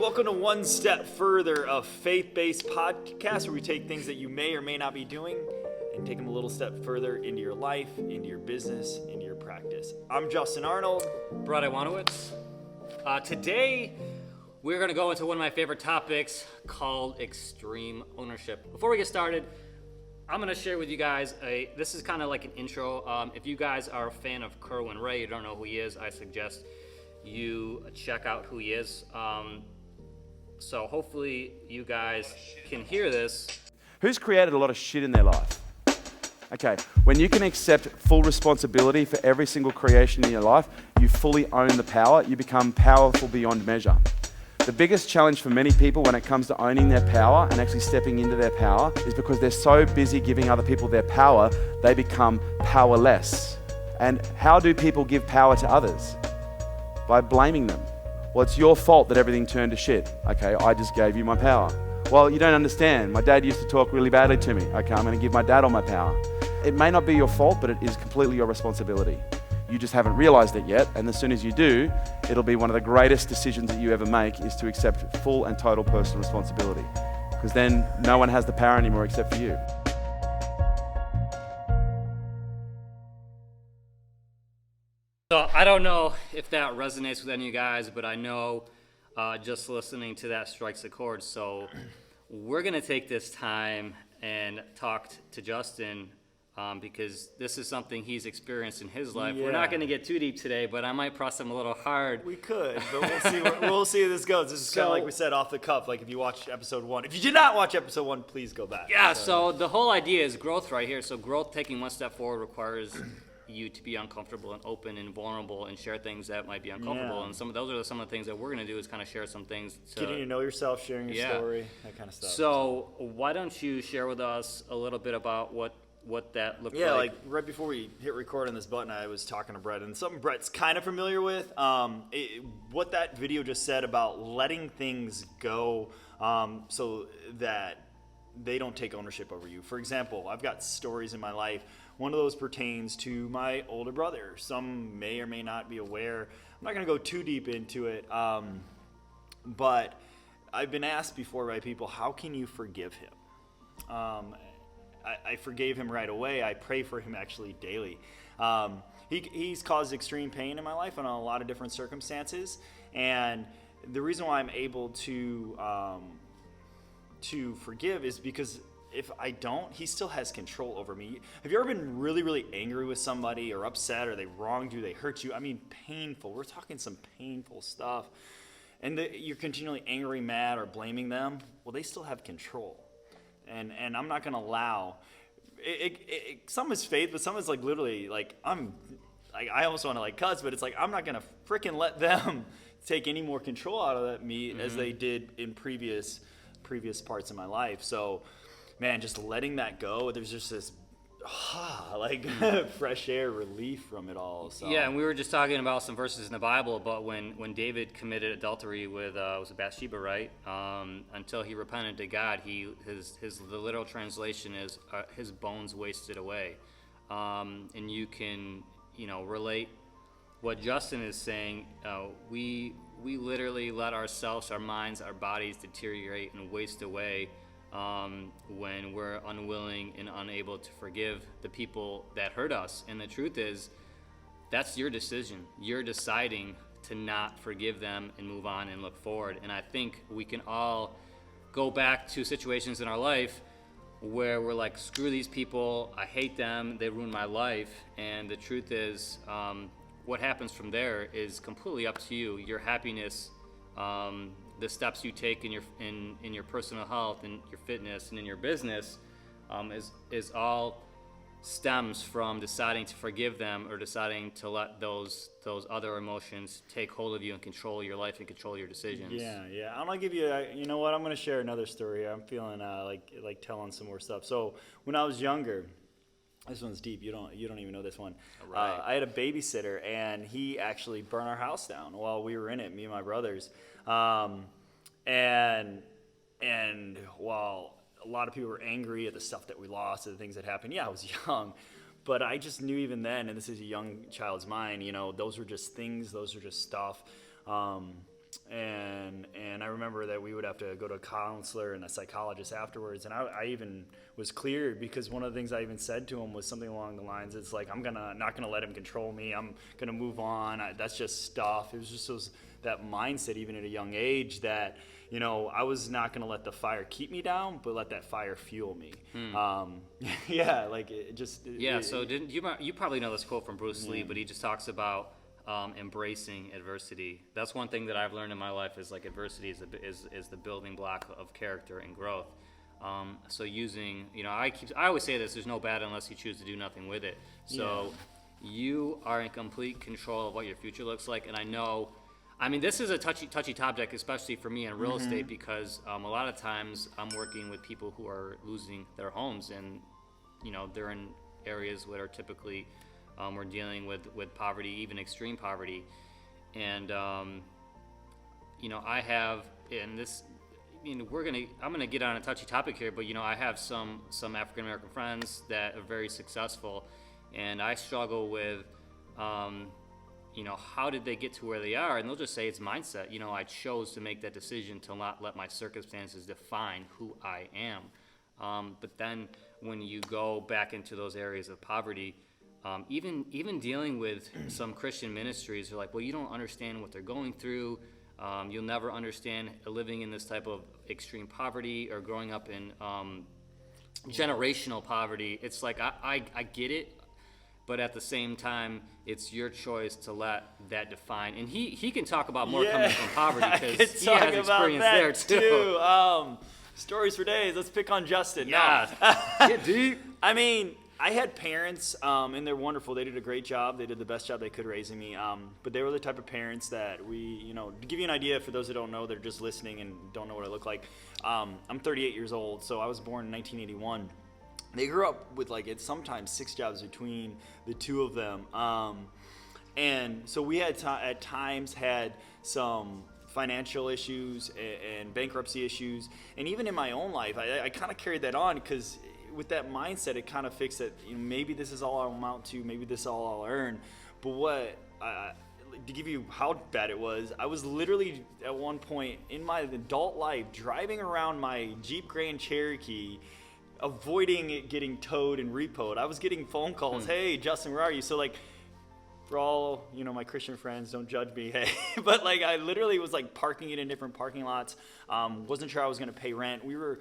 welcome to One Step Further, a faith-based podcast where we take things that you may or may not be doing and take them a little step further into your life, into your business, into your practice. I'm Justin Arnold. Brad Iwanowitz. Today, we're going to go into one of my favorite topics called extreme ownership. Before we get started, I'm going to share with you guys, this is kind of like an intro. If you guys are a fan of Kerwin Ray, you don't know who he is, I suggest you check out who he is. So hopefully you guys can hear this. Who's created a lot of shit in their life? Okay, when you can accept full responsibility for every single creation in your life, you fully own the power, you become powerful beyond measure. The biggest challenge for many people when it comes to owning their power and actually stepping into their power is because they're so busy giving other people their power, they become powerless. And how do people give power to others? By blaming them. Well, it's your fault that everything turned to shit. Okay, I just gave you my power. Well, you don't understand. My dad used to talk really badly to me. Okay, I'm going to give my dad all my power. It may not be your fault, but it is completely your responsibility. You just haven't realized it yet, and as soon as you do, it'll be one of the greatest decisions that you ever make is to accept full and total personal responsibility. Because then no one has the power anymore except for you. So I don't know if that resonates with any of you guys, but I know just listening to that strikes a chord. So we're going to take this time and talk to Justin because this is something he's experienced in his life. Yeah. We're not going to get too deep today, but I might press him a little hard. We could, but we'll see how this goes. This is kind of like we said, off the cuff. Like if you watched episode 1. If you did not watch episode 1, please go back. Yeah, so the whole idea is growth right here. So growth, taking one step forward, requires you to be uncomfortable and open and vulnerable and share things that might be uncomfortable. Yeah. And those are some of the things that we're going to do is kind of share some things. Getting to know yourself, sharing your story, that kind of stuff. So why don't you share with us a little bit about what that looked like? Yeah, like right before we hit record on this button, I was talking to Brett, and something Brett's kind of familiar with. What that video just said about letting things go so that they don't take ownership over you. For example, I've got stories in my life. One of those pertains to my older brother. Some may or may not be aware. I'm not going to go too deep into it, but I've been asked before by people, how can you forgive him? I forgave him right away. I pray for him actually daily. He's caused extreme pain in my life in a lot of different circumstances, and the reason why I'm able to forgive is because if I don't, he still has control over me. Have you ever been really, really angry with somebody or upset, or they wronged you, they hurt you? I mean, painful. We're talking some painful stuff. And you're continually angry, mad, or blaming them. Well, they still have control. And I'm not going to allow. Some is faith, but some is like literally like I almost want to like cuss, but it's like I'm not going to freaking let them take any more control out of me as they did in previous parts of my life. So, man, just letting that go, there's just this fresh air relief from it all. So. Yeah, and we were just talking about some verses in the Bible about when David committed adultery with was it Bathsheba, right? Until he repented to God, the literal translation is his bones wasted away. And you can relate what Justin is saying. We literally let ourselves, our minds, our bodies deteriorate and waste away when we're unwilling and unable to forgive the people that hurt us. And the truth is, that's your decision. You're deciding to not forgive them and move on and look forward. And I think we can all go back to situations in our life where we're like, screw these people, I hate them, they ruined my life. And the truth is, what happens from there is completely up to you. Your happiness, the steps you take in your personal health and your fitness and in your business is all stems from deciding to forgive them or deciding to let those other emotions take hold of you and control your life and control your decisions. Yeah. I'm gonna give you. You know what? I'm gonna share another story. I'm feeling like telling some more stuff. So when I was younger. This one's deep. You don't even know this one. Right. I had a babysitter, and he actually burned our house down while we were in it, me and my brothers. And while a lot of people were angry at the stuff that we lost, at the things that happened, I was young, but I just knew even then, and this is a young child's mind, those were just things, those are just stuff and I remember that we would have to go to a counselor and a psychologist afterwards. And I even was cleared because one of the things I even said to him was something along the lines, it's like, I'm not gonna let him control me. I'm gonna move on. That's just stuff. It was just that mindset, even at a young age, that, you know, I was not gonna let the fire keep me down, but let that fire fuel me. Yeah, like it just. So didn't you probably know this quote from Bruce Lee, but he just talks about embracing adversity. That's one thing that I've learned in my life is like adversity is the building block of character and growth. So using, you know, I always say this: there's no bad unless you choose to do nothing with it. So you are in complete control of what your future looks like. And I mean, this is a touchy topic, especially for me in real estate, because a lot of times I'm working with people who are losing their homes, and you know, they're in areas that are typically we're dealing with poverty, even extreme poverty. And you know, I have, and this, you know, I'm gonna get on a touchy topic here, but you know, I have some African American friends that are very successful, and I struggle with you know, how did they get to where they are? And they'll just say it's mindset. You know, I chose to make that decision to not let my circumstances define who I am. But then when you go back into those areas of poverty, even dealing with some Christian ministries, they're like, well, you don't understand what they're going through. You'll never understand living in this type of extreme poverty or growing up in generational poverty. It's like, I get it. But at the same time, it's your choice to let that define. And he can talk about more coming from poverty because he has experience there too. Stories for days. Let's pick on Justin. Yeah, get deep. I mean, I had parents, and they're wonderful. They did a great job. They did the best job they could raising me. But they were the type of parents that you know, to give you an idea, for those that don't know, they're just listening and don't know what I look like. I'm 38 years old, so I was born in 1981. They grew up with it's sometimes 6 jobs between the two of them. And so we had at times had some financial issues and bankruptcy issues. And even in my own life, I kind of carried that on because with that mindset, it kind of fixed that, you know, maybe this is all I'll amount to, maybe this is all I'll earn. But to give you how bad it was, I was literally at one point in my adult life driving around my Jeep Grand Cherokee, avoiding it getting towed and repoed. I was getting phone calls, hey, Justin, where are you? So for all, you know, my Christian friends, don't judge me, hey. But I literally was parking it in different parking lots. Wasn't sure I was going to pay rent. We were,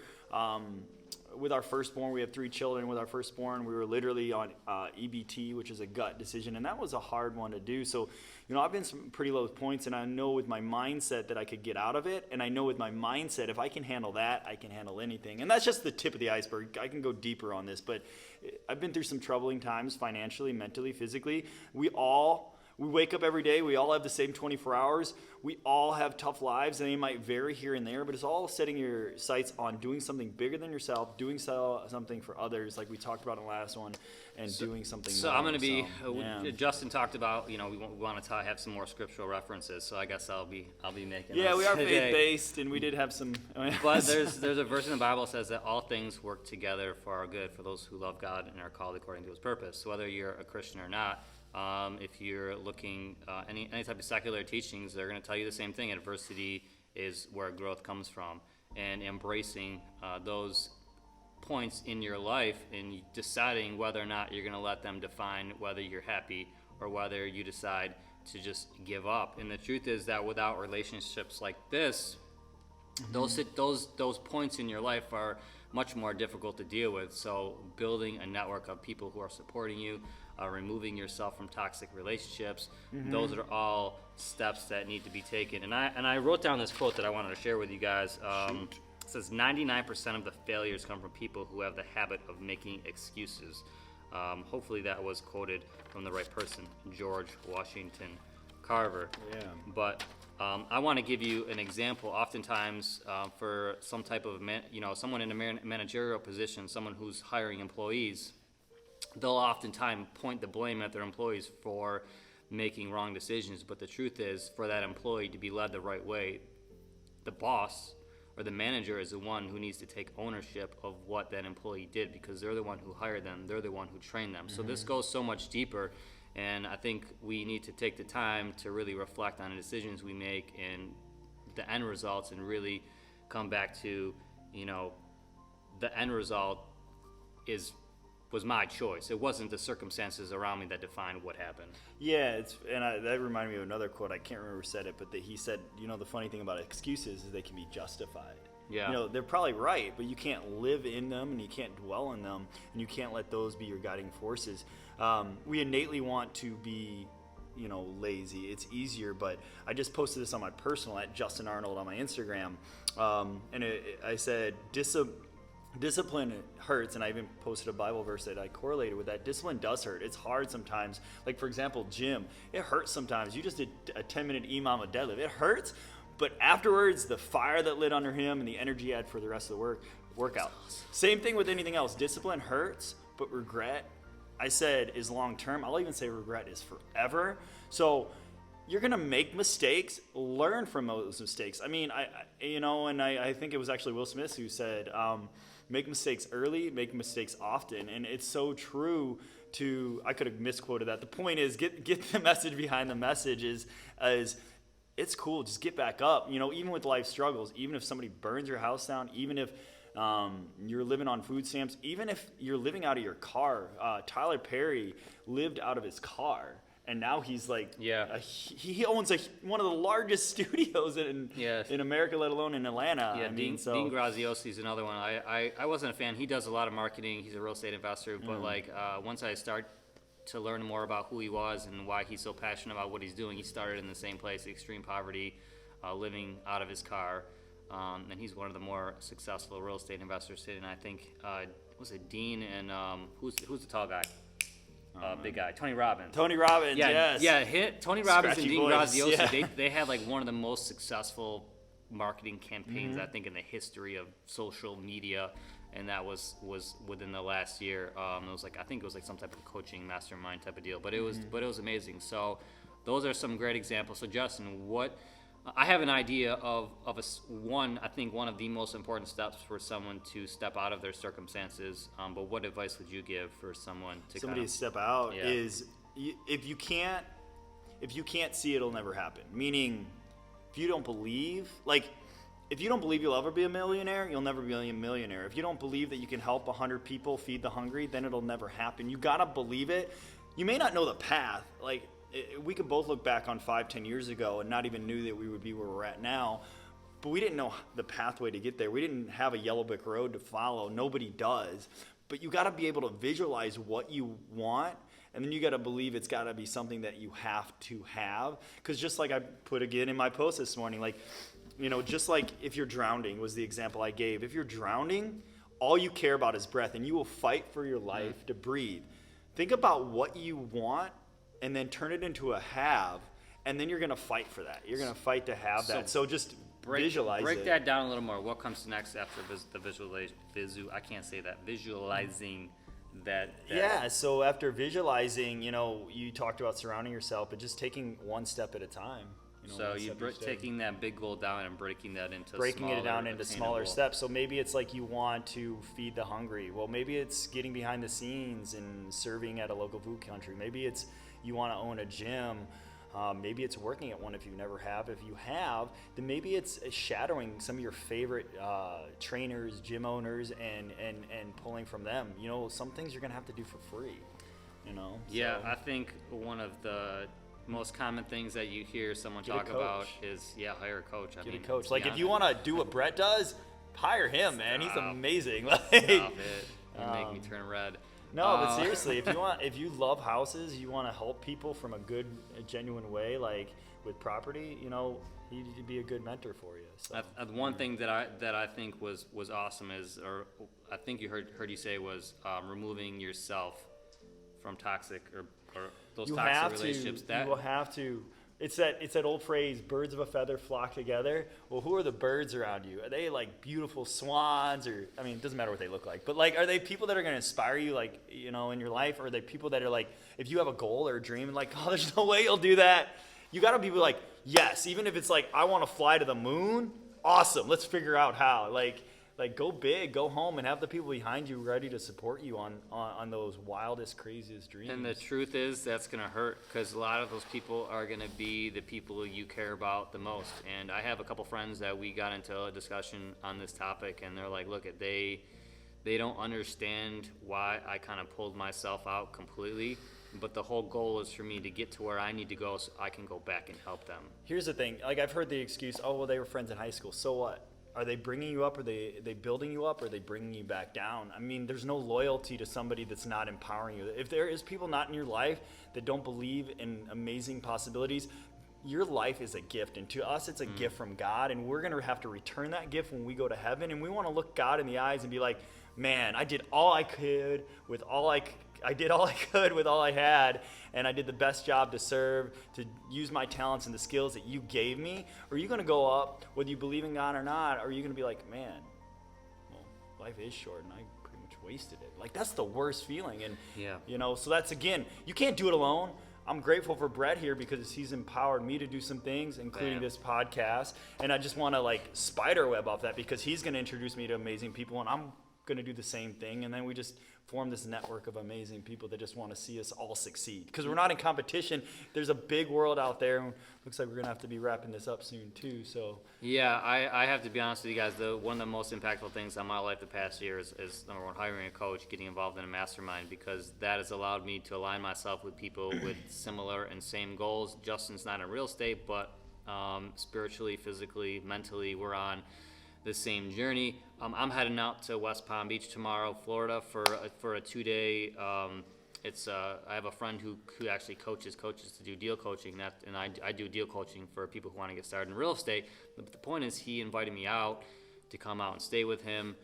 with our firstborn, we have 3 children. With our firstborn, we were literally on EBT, which is a gut decision. And that was a hard one to do. So, you know, I've been some pretty low points, and I know with my mindset that I could get out of it. And I know with my mindset, if I can handle that, I can handle anything. And that's just the tip of the iceberg. I can go deeper on this, but I've been through some troubling times financially, mentally, physically. We wake up every day. We all have the same 24 hours. We all have tough lives, and they might vary here and there, but it's all setting your sights on doing something bigger than yourself, doing something for others, like we talked about in the last one, and doing something So more. I'm going to be, Justin talked about, you know, we want to have some more scriptural references, so I guess I'll be making Yeah, those we are today. faith-based, and we did have some. But there's a verse in the Bible that says that all things work together for our good for those who love God and are called according to his purpose. So whether you're a Christian or not, if you're looking any type of secular teachings, they're going to tell you the same thing. Adversity is where growth comes from, and embracing those points in your life and deciding whether or not you're going to let them define whether you're happy or whether you decide to just give up. And the truth is that without relationships like this, those points in your life are much more difficult to deal with. So building a network of people who are supporting you, removing yourself from toxic relationships, those are all steps that need to be taken. And I wrote down this quote that I wanted to share with you guys. It says 99% of the failures come from people who have the habit of making excuses. Hopefully that was quoted from the right person, George Washington Carver. Yeah. But I want to give you an example. Oftentimes, for some type of someone in a managerial position, someone who's hiring employees, they'll oftentimes point the blame at their employees for making wrong decisions. But the truth is, for that employee to be led the right way, the boss or the manager is the one who needs to take ownership of what that employee did, because they're the one who hired them, they're the one who trained them. So this goes so much deeper, and I think we need to take the time to really reflect on the decisions we make and the end results and really come back to, the end result was my choice. It wasn't the circumstances around me that defined what happened. Yeah, that reminded me of another quote. I can't remember who said it, but he said, the funny thing about excuses is they can be justified. Yeah. They're probably right, but you can't live in them and you can't dwell in them, and you can't let those be your guiding forces. We innately want to be, lazy. It's easier, but I just posted this on my personal at Justin Arnold on my Instagram, and I said, discipline hurts, and I even posted a Bible verse that I correlated with that. Discipline does hurt. It's hard sometimes. Like, for example, gym. It hurts sometimes. You just did a 10-minute imam deadlift. It hurts, but afterwards, the fire that lit under him and the energy he had for the rest of the workout. Same thing with anything else. Discipline hurts, but regret, I said, is long-term. I'll even say regret is forever. So you're going to make mistakes, learn from those mistakes. I mean, I think it was actually Will Smith who said, make mistakes early, make mistakes often. And it's so true I could have misquoted that. The point is, get the message behind the message is it's cool, just get back up. Even with life struggles, even if somebody burns your house down, even if you're living on food stamps, even if you're living out of your car. Tyler Perry lived out of his car. And now he's like, he owns one of the largest studios in America, let alone in Atlanta. Yeah, Dean Graziosi is another one. I wasn't a fan. He does a lot of marketing. He's a real estate investor. But once I start to learn more about who he was and why he's so passionate about what he's doing, he started in the same place, extreme poverty, living out of his car. And he's one of the more successful real estate investors today. And I think, was it Dean and who's the tall guy? Big guy, Tony Robbins. Tony Robbins, yes. Yeah, Tony Robbins Scratchy and Dean voice, Graziosi, they had like one of the most successful marketing campaigns, I think, in the history of social media, and that was within the last year. I think it was like some type of coaching mastermind type of deal, but it was amazing. So those are some great examples. So Justin, I have an idea of I think one of the most important steps for someone to step out of their circumstances. But what advice would you give for someone to step out? Is if you can't see it, it'll never happen. Meaning, if you don't believe, you'll ever be a millionaire, you'll never be a millionaire. If you don't believe that you can help 100 people feed the hungry, then it'll never happen. You gotta believe it. You may not know the path. We could both look back on 5-10 years ago and not even knew that we would be where we're at now, but we didn't know the pathway to get there. We didn't have a yellow brick road to follow. Nobody does. But you got to be able to visualize what you want, and then you got to believe it's got to be something that you have to have. Because just like I put again in my post this morning, just like if you're drowning was the example I gave. If you're drowning, all you care about is breath, and you will fight for your life to breathe. Think about what you want, and then turn it into a have, and then you're going to fight for that. You're going to fight to have that. So just visualize it. Break that down a little more. What comes next after the visualization? I can't say that. Visualizing that. Yeah, so after visualizing, you talked about surrounding yourself, but just taking one step at a time. So you're taking that big goal down and breaking it down into smaller steps. So maybe it's like you want to feed the hungry. Well, maybe it's getting behind the scenes and serving at a local food country. Maybe it's you want to own a gym. Maybe it's working at one if you never have. If you have, then maybe it's shadowing some of your favorite trainers, gym owners, and pulling from them. Some things you're going to have to do for free. Yeah, I think one of the most common things that you hear someone talk about is hire a coach. Get a coach. If you want to do what Brett does, hire him, man. He's amazing. Stop it. You make me turn red. No, but seriously, if you love houses, you want to help people from a genuine way, like with property, he'd be a good mentor for you. So. One thing that I think was awesome is, or I think you heard you say was removing yourself from toxic or those toxic relationships. You will have to. It's that old phrase, birds of a feather flock together. Well, who are the birds around you? Are they like beautiful swans, or it doesn't matter what they look like, but are they people that are going to inspire you, in your life? Or are they people that are if you have a goal or a dream, oh, there's no way you'll do that. You got to be yes, even if it's I want to fly to the moon, awesome, let's figure out how. Like, go big, go home, and have the people behind you ready to support you on those wildest, craziest dreams. And the truth is, that's going to hurt, because a lot of those people are going to be the people you care about the most. And I have a couple friends that we got into a discussion on this topic, and they're like, look, they don't understand why I kind of pulled myself out completely. But the whole goal is for me to get to where I need to go so I can go back and help them. Here's the thing. Like, I've heard the excuse, oh, well, they were friends in high school. So what? Are they bringing you up? Are they building you up? Or are they bringing you back down? I mean, there's no loyalty to somebody that's not empowering you. If there is people not in your life that don't believe in amazing possibilities, your life is a gift. And to us, it's a gift from God. And we're going to have to return that gift when we go to heaven. And we want to look God in the eyes and be like, man, I did all I could with all I did all I could with all I had, and I did the best job to serve, to use my talents and the skills that you gave me? Or are you going to go up, whether you believe in God or not, or are you going to be like, man, well, life is short, and I pretty much wasted it. Like, that's the worst feeling. And, so that's, again, you can't do it alone. I'm grateful for Brett here because he's empowered me to do some things, including this podcast. And I just want to, spiderweb off that because he's going to introduce me to amazing people, and I'm going to do the same thing. And then we just form this network of amazing people that just want to see us all succeed, because we're not in competition. There's a big world out there, and looks like we're gonna have to be wrapping this up soon too. So I have to be honest with you guys, one of the most impactful things in my life the past year is number one, hiring a coach, getting involved in a mastermind, because that has allowed me to align myself with people with similar and same goals. Justin's not in real estate, but spiritually, physically, mentally, we're on the same journey. I'm heading out to West Palm Beach tomorrow, Florida, for a 2-day. I have a friend who actually coaches to do deal coaching, and I do deal coaching for people who want to get started in real estate. But the point is, he invited me out to come out and stay with him,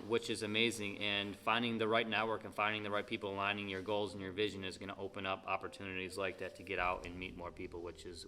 which is amazing. And finding the right network and finding the right people aligning your goals and your vision is going to open up opportunities like that to get out and meet more people, which is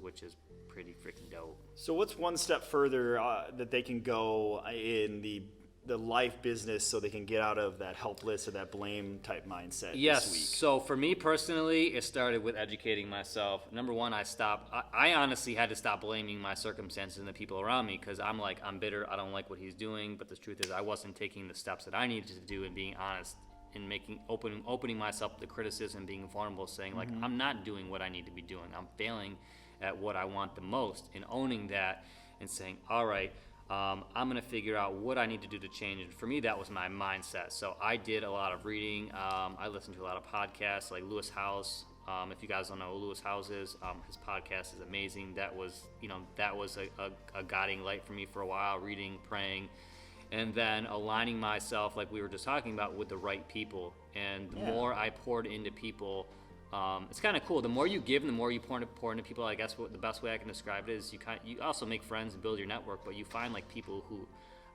pretty freaking dope. So what's one step further that they can go in the life business so they can get out of that helpless or that blame type mindset this week? So for me personally, it started with educating myself. Number one, I honestly had to stop blaming my circumstances and the people around me, because I'm bitter, I don't like what he's doing, but the truth is I wasn't taking the steps that I needed to do and being honest and opening myself to criticism, being vulnerable, saying I'm not doing what I need to be doing. I'm failing at what I want the most, and owning that and saying, all right, I'm going to figure out what I need to do to change. And for me, that was my mindset. So I did a lot of reading. I listened to a lot of podcasts like Lewis Howes. If you guys don't know who Lewis Howes is, his podcast is amazing. That was a guiding light for me for a while, reading, praying, and then aligning myself, like we were just talking about, with the right people. And the more I poured into people, it's kind of cool. The more you give and the more you pour into people, I guess the best way I can describe it is you also make friends and build your network, but you find people who,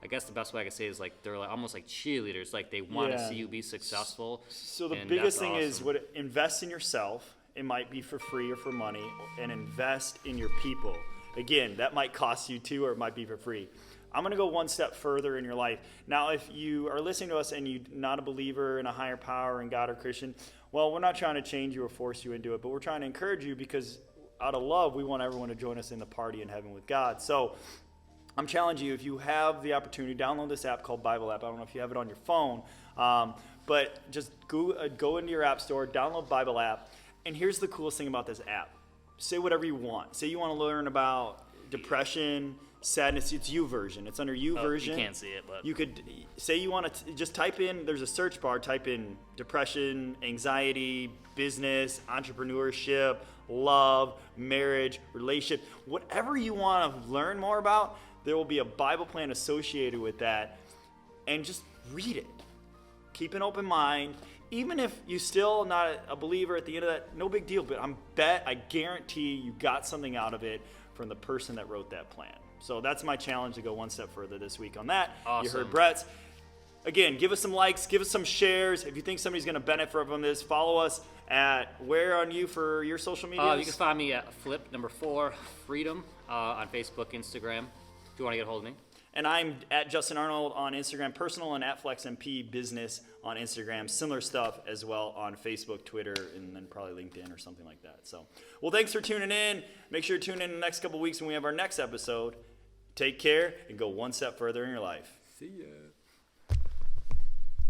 I guess the best way I can say is they're almost like cheerleaders. They want to see you be successful. So the biggest thing is invest in yourself. It might be for free or for money, and invest in your people. Again, that might cost you too, or it might be for free. I'm going to go one step further in your life. Now, if you are listening to us and you're not a believer in a higher power, in God or Christian, well, we're not trying to change you or force you into it, but we're trying to encourage you, because out of love, we want everyone to join us in the party in heaven with God. So I'm challenging you, if you have the opportunity, download this app called Bible App. I don't know if you have it on your phone, but just go into your app store, download Bible App. And here's the coolest thing about this app. Say whatever you want. Say you want to learn about depression, sadness. It's YouVersion. It's under YouVersion. You can't see it, but you could say you want to just type in, there's a search bar, type in depression, anxiety, business, entrepreneurship, love, marriage, relationship, whatever you want to learn more about. There will be a Bible plan associated with that, and just read it. Keep an open mind. Even if you're still not a believer at the end of that, no big deal, but I guarantee you got something out of it from the person that wrote that plan. So that's my challenge, to go one step further this week on that. Awesome. You heard Brett's. Again, give us some likes, give us some shares. If you think somebody's going to benefit from this, follow us at where on you for your social media. You can find me at flip4 freedom on Facebook, Instagram, if you want to get a hold of me. And I'm at Justin Arnold on Instagram, personal, and at FlexMP Business on Instagram. Similar stuff as well on Facebook, Twitter, and then probably LinkedIn or something like that. So, well, thanks for tuning in. Make sure to tune in the next couple weeks when we have our next episode. Take care and go one step further in your life. See ya.